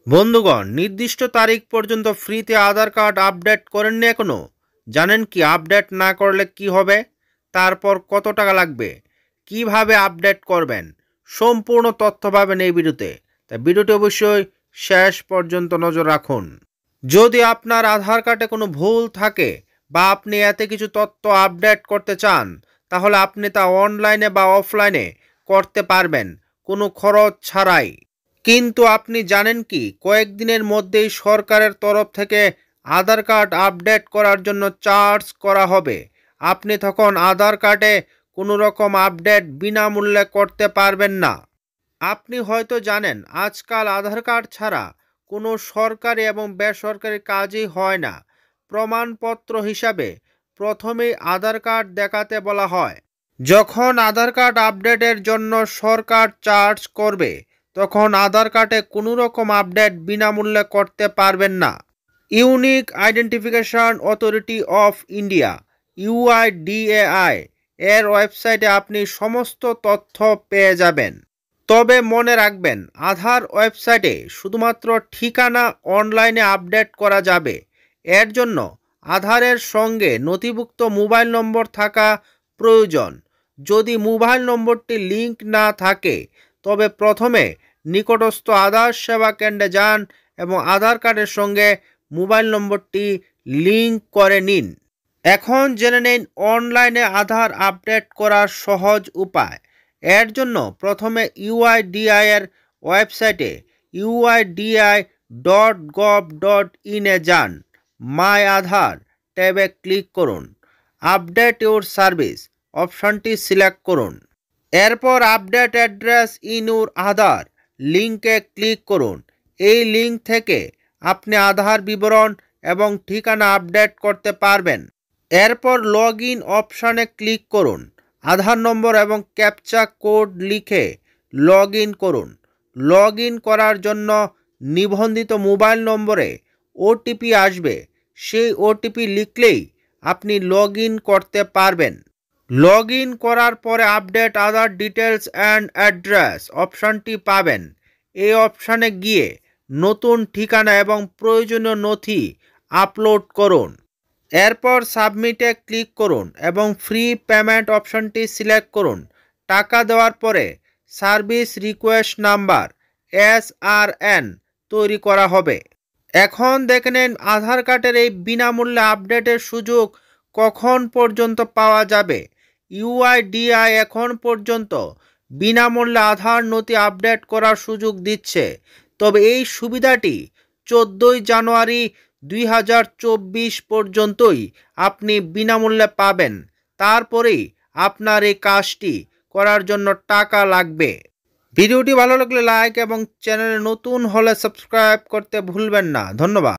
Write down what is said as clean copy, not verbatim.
বন্ধুগণ, নির্দিষ্ট তারিখ পর্যন্ত ফ্রিতে আধার কার্ড আপডেট করেননি এখনো? জানেন কি আপডেট না করলে কি হবে? তারপর কত টাকা লাগবে? কিভাবে আপডেট করবেন? সম্পূর্ণ তথ্য পাবেন এই ভিডিওতে। তাই ভিডিওটি অবশ্যই শেষ পর্যন্ত নজর রাখুন। যদি আপনার আধার কার্ডে কোনো ভুল থাকে বা আপনি এতে কিছু তথ্য আপডেট করতে চান, তাহলে আপনি তা অনলাইনে বা অফলাইনে করতে পারবেন কোনো খরচ ছাড়াই। কিন্তু আপনি জানেন কি কয়েকদিনের মধ্যেই সরকারের তরফ থেকে আধার কার্ড আপডেট করার জন্য চার্জ করা হবে। আপনি তখন আধার কার্ডে কোনো রকম আপডেট বিনামূল্যে করতে পারবেন না। আপনি হয়তো জানেন আজকাল আধার কার্ড ছাড়া কোনো সরকারি এবং বেসরকারি কাজই হয় না। প্রমাণপত্র হিসাবে প্রথমেই আধার কার্ড দেখাতে বলা হয়। যখন আধার কার্ড আপডেটের জন্য সরকার চার্জ করবে, তখন আধার কার্ডে কোনো রকম আপডেট বিনামূল্যে করতে পারবেন না। Unique identification authority of India UIDAI এর ওয়েবসাইটে আপনি সমস্ত তথ্য পেয়ে যাবেন। তবে মনে রাখবেন, আধার ওয়েবসাইটে শুধুমাত্র ঠিকানা অনলাইনে আপডেট করা যাবে। এর জন্য আধারের সঙ্গে নথিভুক্ত মোবাইল নম্বর থাকা প্রয়োজন। যদি মোবাইল নম্বরটি লিঙ্ক না থাকে, তবে প্রথমে নিকটস্থ আধার সেবা কেন্দ্রে যান এবং আধার কার্ডের সঙ্গে মোবাইল নম্বরটি লিঙ্ক করে নিন। এখন জেনে নিন অনলাইনে আধার আপডেট করার সহজ উপায়। এর জন্য প্রথমে ইউআইডিআই এর ওয়েবসাইটে uidi.gov.in এ যান। মাই আধার ট্যাবে ক্লিক করুন। আপডেট ইউর সার্ভিস অপশনটি সিলেক্ট করুন। এরপর আপডেট অ্যাড্রেস ইন ইউর আধার লিঙ্কে ক্লিক করুন। এই লিঙ্ক থেকে আপনি আধার বিবরণ এবং ঠিকানা আপডেট করতে পারবেন। এরপর লগ ইন অপশানে ক্লিক করুন। আধার নম্বর এবং ক্যাপচা কোড লিখে লগ ইন করুন। লগ ইন করার জন্য নিবন্ধিত মোবাইল নম্বরে ওটিপি আসবে। সেই ওটিপি লিখলেই আপনি লগ ইন করতে পারবেন। লগ ইন করার পরে update Aadhaar details and address অপশানটি পাবেন। এই অপশানে গিয়ে নতুন ঠিকানা এবং প্রয়োজনীয় নথি আপলোড করুন। এরপর সাবমিটে ক্লিক করুন এবং ফ্রি পেমেন্ট অপশানটি সিলেক্ট করুন। টাকা দেওয়ার পরে সার্ভিস রিকোয়েস্ট নাম্বার SRN তৈরি করা হবে। এখন দেখে নিন আধার কার্ডের এই বিনামূল্যে আপডেটের সুযোগ কখন পর্যন্ত পাওয়া যাবে। ইউআইডিআই এখন পর্যন্ত বিনামূল্যে আধার নথি আপডেট করার সুযোগ দিচ্ছে। তবে এই সুবিধাটি 14 জানুয়ারি 2024 পর্যন্তই আপনি বিনামূল্যে পাবেন। তারপরেই আপনার এই কাজটি করার জন্য টাকা লাগবে। ভিডিওটি ভালো লাগলে লাইক এবং চ্যানেলে নতুন হলে সাবস্ক্রাইব করতে ভুলবেন না। ধন্যবাদ।